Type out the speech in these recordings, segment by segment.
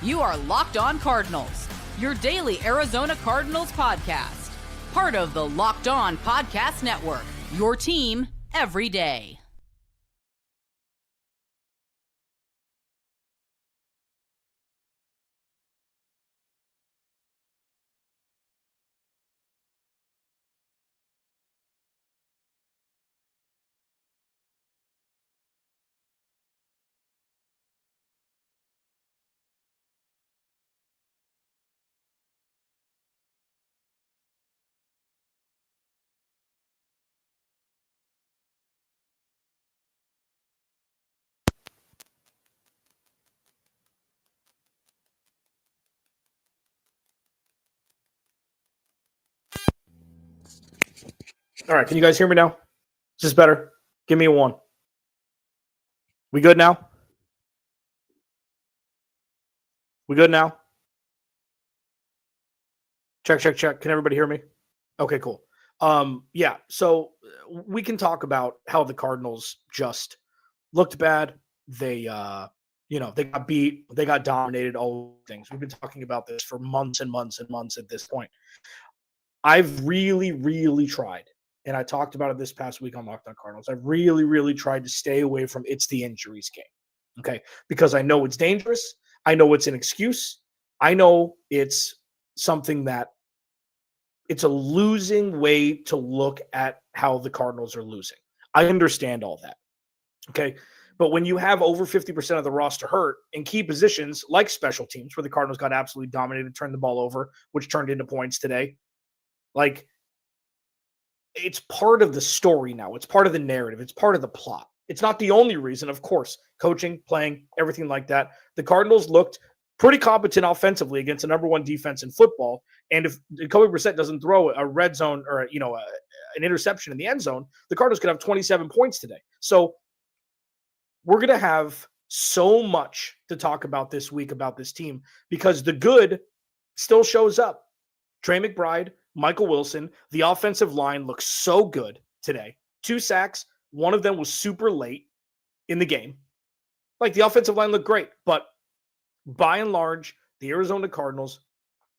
You are Locked On Cardinals, your daily Arizona Cardinals podcast. Part of the Locked On Podcast Network, your team every day. All right, can you guys hear me now? Is this better? Give me a 1. We good now? We good now? Check. Can everybody hear me? Okay, cool. Yeah, so we can talk about how the Cardinals just looked bad. They they got beat, they got dominated, all things. We've been talking about this for months and months and months at this point. I've really tried, and I talked about it this past week on Locked On Cardinals. I've really tried to stay away from it's the injuries game, okay? Because I know it's dangerous. I know it's an excuse. I know it's something that it's a losing way to look at how the Cardinals are losing. I understand all that, okay? But when you have over 50% of the roster hurt in key positions like special teams, where the Cardinals got absolutely dominated, turned the ball over, which turned into points today, like, it's part of the story now. It's part of the narrative. It's part of the plot. It's not the only reason, of course. Coaching, playing, everything like that. The Cardinals looked pretty competent offensively against the number one defense in football. And if Jacoby Brissett doesn't throw a red zone or an interception in the end zone, the Cardinals could have 27 points today. So we're going to have so much to talk about this week about this team because the good still shows up. Trey McBride, Michael Wilson, the offensive line looks so good today. 2 sacks. One of them was super late in the game. Like, the offensive line looked great, but by and large, the Arizona Cardinals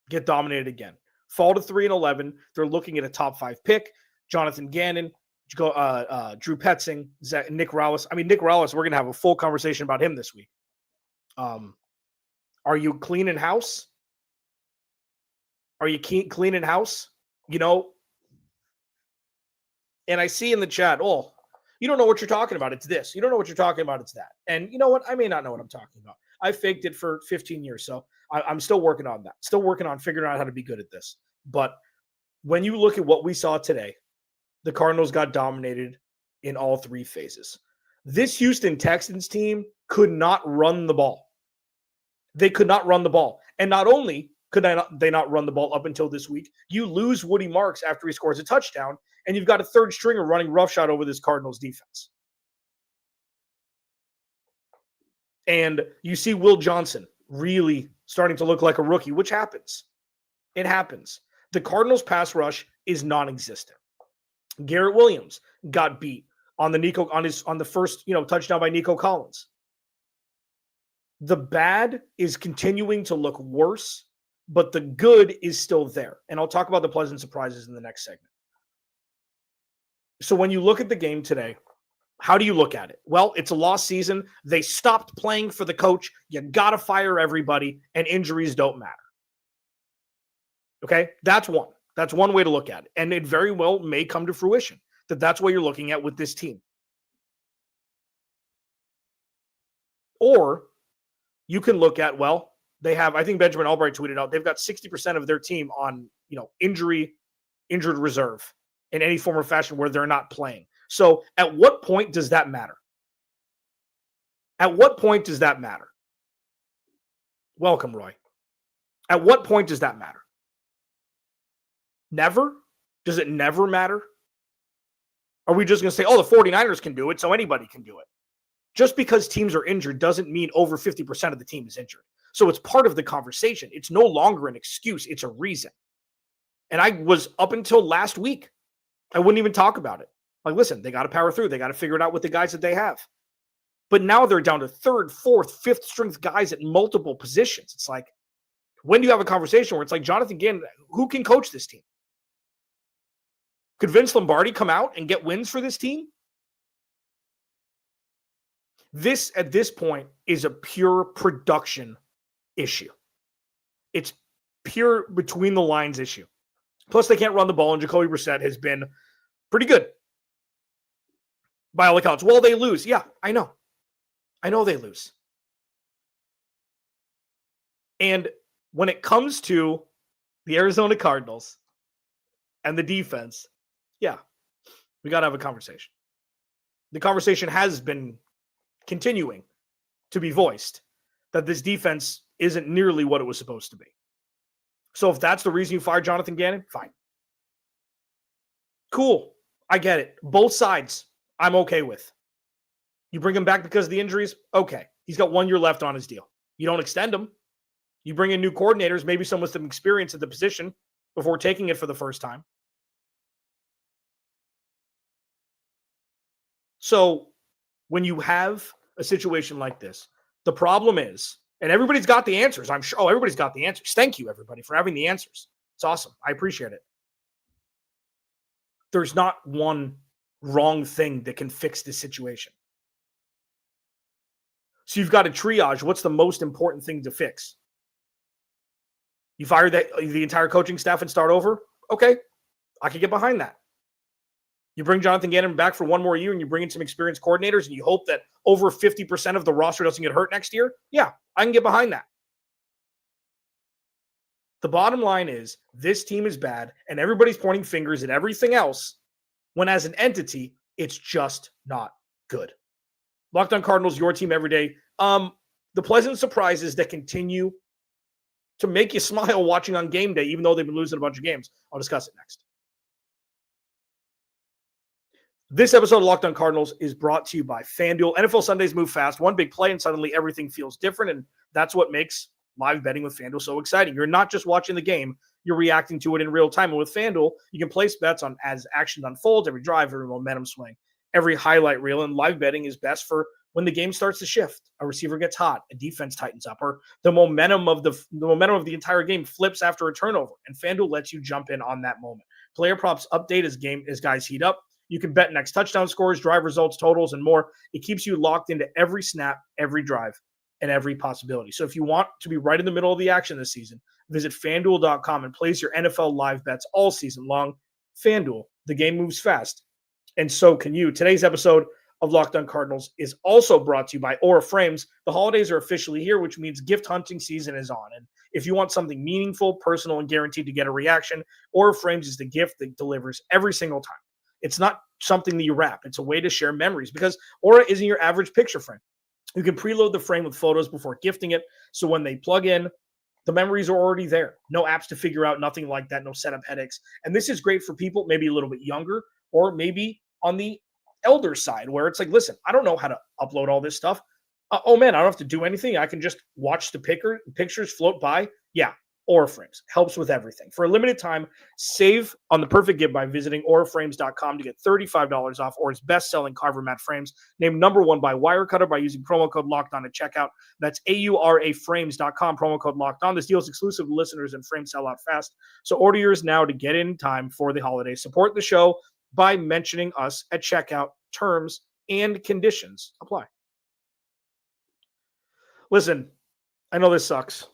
get dominated again. Fall to 3-11. They're looking at a top 5 pick. Jonathan Gannon, Drew Petzing, Nick Rallis. I mean, Nick Rallis, we're going to have a full conversation about him this week. Are you cleaning house? Are you cleaning house? And I see in the chat, oh, you don't know what you're talking about. It's this. You don't know what you're talking about. It's that. And you know what? I may not know what I'm talking about. I faked it for 15 years. So I'm still working on that. Still working on figuring out how to be good at this. But when you look at what we saw today, the Cardinals got dominated in all 3 phases. This Houston Texans team could not run the ball. They could not run the ball. And not only could they not run the ball up until this week, you lose Woody Marks after he scores a touchdown, and you've got a third stringer running roughshod over this Cardinals defense. And you see Will Johnson really starting to look like a rookie, which happens. It happens. The Cardinals pass rush is non-existent. Garrett Williams got beat on the first touchdown by Nico Collins. The bad is continuing to look worse, but the good is still there. And I'll talk about the pleasant surprises in the next segment. So when you look at the game today, how do you look at it? Well, it's a lost season. They stopped playing for the coach. You got to fire everybody, and injuries don't matter. Okay? That's one. That's one way to look at it. And it very well may come to fruition that that's what you're looking at with this team. Or you can look at, well, they have, I think Benjamin Albright tweeted out, they've got 60% of their team on, injured reserve in any form or fashion where they're not playing. So at what point does that matter? At what point does that matter? Welcome, Roy. At what point does that matter? Never? Does it never matter? Are we just going to say, oh, the 49ers can do it, so anybody can do it? Just because teams are injured doesn't mean over 50% of the team is injured. So it's part of the conversation. It's no longer an excuse. It's a reason. And I was, up until last week, I wouldn't even talk about it. Like, listen, they got to power through. They got to figure it out with the guys that they have. But now they're down to third, fourth, fifth strength guys at multiple positions. It's like, when do you have a conversation where it's like, Jonathan Gannon, who can coach this team? Could Vince Lombardi come out and get wins for this team? This, at this point, is a pure production issue. It's pure between the lines issue. Plus, they can't run the ball, and Jacoby Brissett has been pretty good by all accounts. Well, they lose. Yeah, I know. I know they lose. And when it comes to the Arizona Cardinals and the defense, yeah, we got to have a conversation. The conversation has been continuing to be voiced that this defense isn't nearly what it was supposed to be. So if that's the reason you fired Jonathan Gannon, fine. Cool. I get it. Both sides, I'm okay with. You bring him back because of the injuries? Okay. He's got 1 year left on his deal. You don't extend him. You bring in new coordinators, maybe some with some experience at the position before taking it for the first time. So when you have a situation like this, the problem is, and everybody's got the answers. I'm sure. Oh, everybody's got the answers. Thank you, everybody, for having the answers. It's awesome. I appreciate it. There's not one wrong thing that can fix this situation. So you've got to triage what's the most important thing to fix. You fire the entire coaching staff and start over? Okay, I can get behind that. You bring Jonathan Gannon back for 1 more year and you bring in some experienced coordinators and you hope that over 50% of the roster doesn't get hurt next year? Yeah, I can get behind that. The bottom line is this team is bad and everybody's pointing fingers at everything else when as an entity, it's just not good. Locked On Cardinals, your team every day. The pleasant surprises that continue to make you smile watching on game day, even though they've been losing a bunch of games. I'll discuss it next. This episode of Locked On Cardinals is brought to you by FanDuel. NFL Sundays move fast. One big play and suddenly everything feels different, and that's what makes live betting with FanDuel so exciting. You're not just watching the game, you're reacting to it in real time. And with FanDuel, you can place bets on as action unfolds, every drive, every momentum swing, every highlight reel, and live betting is best for when the game starts to shift, a receiver gets hot, a defense tightens up, or the momentum of the entire game flips after a turnover. And FanDuel lets you jump in on that moment. Player props update as guys heat up. You can bet next touchdown scores, drive results, totals, and more. It keeps you locked into every snap, every drive, and every possibility. So if you want to be right in the middle of the action this season, visit FanDuel.com and place your NFL live bets all season long. FanDuel, the game moves fast, and so can you. Today's episode of Locked On Cardinals is also brought to you by Aura Frames. The holidays are officially here, which means gift hunting season is on. And if you want something meaningful, personal, and guaranteed to get a reaction, Aura Frames is the gift that delivers every single time. It's not something that you wrap. It's a way to share memories because Aura isn't your average picture frame. You can preload the frame with photos before gifting it. So when they plug in, the memories are already there. No apps to figure out, nothing like that, no setup headaches. And this is great for people maybe a little bit younger or maybe on the elder side where it's like, listen, I don't know how to upload all this stuff. Oh man, I don't have to do anything. I can just watch the pictures float by. Yeah, Aura Frames helps with everything. For a limited time, save on the perfect gift by visiting auraframes.com to get $35 off Aura's best-selling Carver mat frames, named number 1 by Wirecutter by using promo code LOCKEDON at checkout. That's auraframes.com, promo code LOCKEDON. This deal is exclusive to listeners and frames sell out fast. So order yours now to get in time for the holidays. Support the show by mentioning us at checkout. Terms and conditions apply. Listen, I know this sucks.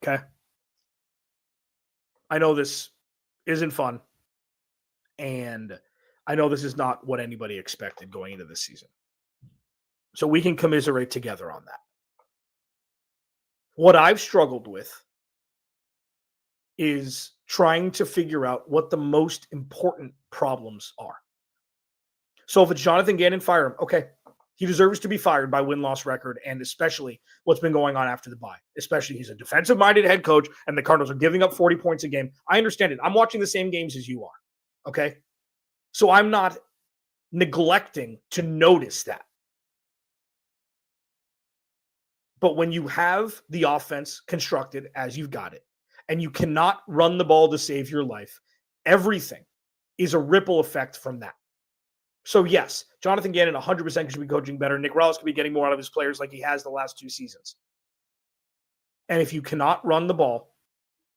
Okay. I know this isn't fun. And I know this is not what anybody expected going into this season. So we can commiserate together on that. What I've struggled with is trying to figure out what the most important problems are. So if it's Jonathan Gannon, fire him. Okay. He deserves to be fired by win-loss record, and especially what's been going on after the bye. Especially he's a defensive-minded head coach, and the Cardinals are giving up 40 points a game. I understand it. I'm watching the same games as you are, okay? So I'm not neglecting to notice that. But when you have the offense constructed as you've got it, and you cannot run the ball to save your life, everything is a ripple effect from that. So, yes, Jonathan Gannon 100% should be coaching better. Nick Roush could be getting more out of his players like he has the last 2 seasons. And if you cannot run the ball,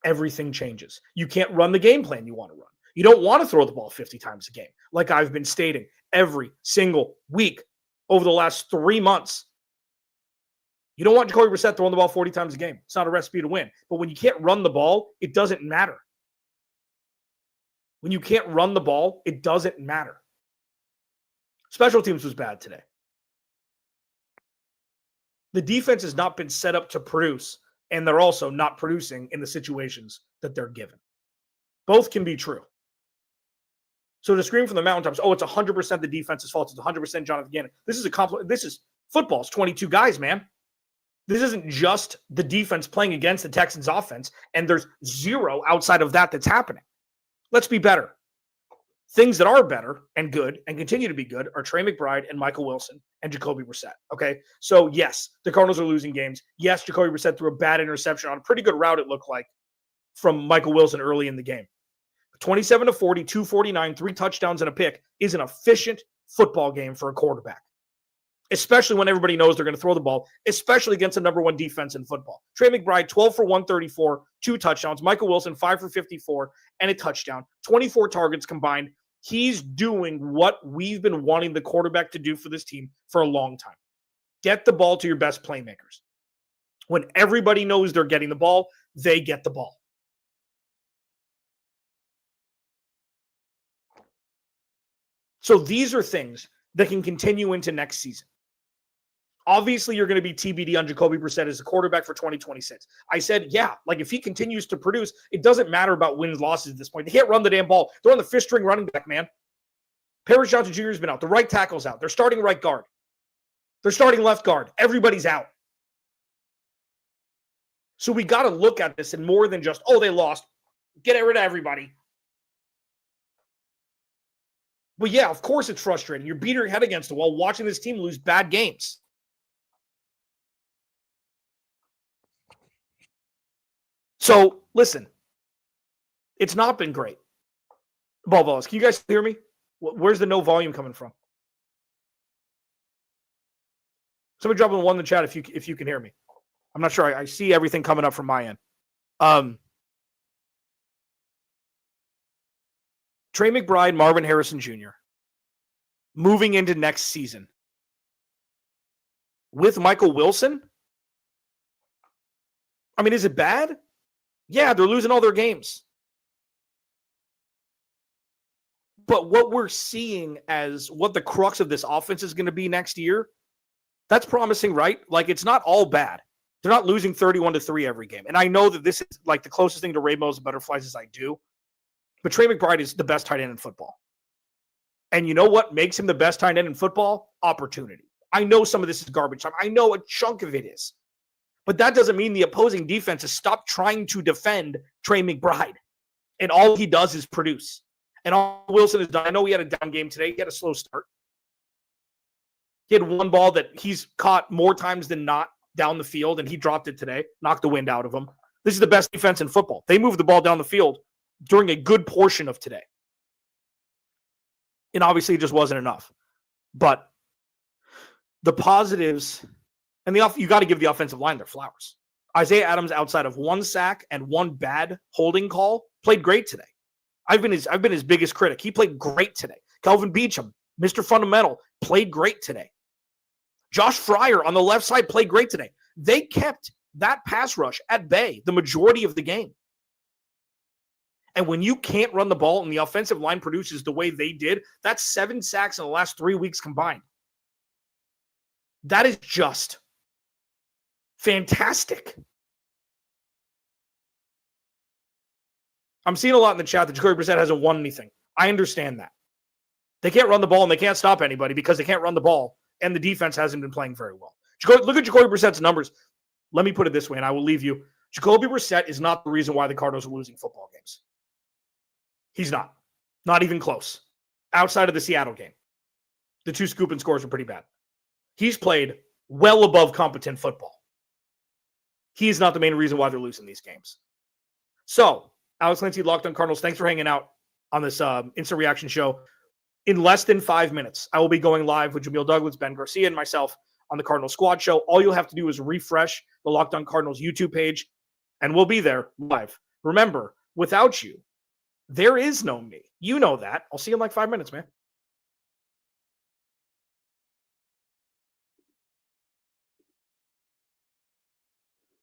everything changes. You can't run the game plan you want to run. You don't want to throw the ball 50 times a game, like I've been stating every single week over the last 3 months. You don't want Jacoby Brissett throwing the ball 40 times a game. It's not a recipe to win. But when you can't run the ball, it doesn't matter. When you can't run the ball, it doesn't matter. Special teams was bad today. The defense has not been set up to produce, and they're also not producing in the situations that they're given. Both can be true. So to scream from the mountaintops, oh, it's 100% the defense's fault. It's 100% Jonathan Gannon. This is football. It's 22 guys, man. This isn't just the defense playing against the Texans offense, and there's zero outside of that that's happening. Let's be better. Things that are better and good and continue to be good are Trey McBride and Michael Wilson and Jacoby Brissett. Okay, so yes, the Cardinals are losing games. Yes, Jacoby Brissett threw a bad interception on a pretty good route, it looked like, from Michael Wilson early in the game. 27-40, 249, 3 touchdowns and a pick is an efficient football game for a quarterback, especially when everybody knows they're going to throw the ball, especially against the number 1 defense in football. Trey McBride, 12 for 134, 2 touchdowns. Michael Wilson, 5 for 54 and a touchdown. 24 targets combined. He's doing what we've been wanting the quarterback to do for this team for a long time. Get the ball to your best playmakers. When everybody knows they're getting the ball, they get the ball. So these are things that can continue into next season. Obviously, you're going to be TBD on Jacoby Brissett as a quarterback for 2026. I said, yeah, like if he continues to produce, it doesn't matter about wins, losses at this point. They can't run the damn ball. They're on the 5th string running back, man. Paris Johnson Jr. has been out. The right tackle's out. They're starting right guard. They're starting left guard. Everybody's out. So we got to look at this and more than just, oh, they lost. Get rid of everybody. Well, yeah, of course it's frustrating. You're beating your head against the wall watching this team lose bad games. So, listen, it's not been great. Ball balls. Can you guys hear me? Where's the no volume coming from? Somebody drop a 1 in the chat if you can hear me. I'm not sure. I see everything coming up from my end. Trey McBride, Marvin Harrison Jr. moving into next season with Michael Wilson. I mean, is it bad? Yeah, they're losing all their games. But what we're seeing as what the crux of this offense is going to be next year, that's promising, right? Like, it's not all bad. They're not losing 31-3 every game. And I know that this is like the closest thing to rainbows and butterflies as I do. But Trey McBride is the best tight end in football. And you know what makes him the best tight end in football? Opportunity. I know some of this is garbage time. I know a chunk of it is. But that doesn't mean the opposing defense has stopped trying to defend Trey McBride. And all he does is produce. And all Wilson has done, I know he had a down game today. He had a slow start. He had one ball that he's caught more times than not down the field, and he dropped it today, knocked the wind out of him. This is the best defense in football. They moved the ball down the field during a good portion of today. And obviously it just wasn't enough. But the positives, and you got to give the offensive line their flowers. Isaiah Adams, outside of 1 sack and 1 bad holding call, played great today. I've been his biggest critic. He played great today. Kelvin Beachum, Mr. Fundamental, played great today. Josh Fryer on the left side played great today. They kept that pass rush at bay the majority of the game. And when you can't run the ball and the offensive line produces the way they did, that's 7 sacks in the last 3 weeks combined. That is just fantastic. I'm seeing a lot in the chat that Jacoby Brissett hasn't won anything. I understand that. They can't run the ball and they can't stop anybody because they can't run the ball, and the defense hasn't been playing very well. Look at Jacoby Brissett's numbers. Let me put it this way, and I will leave you. Jacoby Brissett is not the reason why the Cardinals are losing football games. He's not. Not even close. Outside of the Seattle game. The 2 scoop and scores were pretty bad. He's played well above competent football. He is not the main reason why they're losing these games. So, Alex Clancy, Locked on Cardinals, thanks for hanging out on this instant reaction show. in less than 5 minutes, I will be going live with Jamil Douglas, Ben Garcia, and myself on the Cardinal Squad Show. All you'll have to do is refresh the Locked On Cardinals YouTube page, and we'll be there live. Remember, without you, there is no me. You know that. I'll see you in like 5 minutes, man.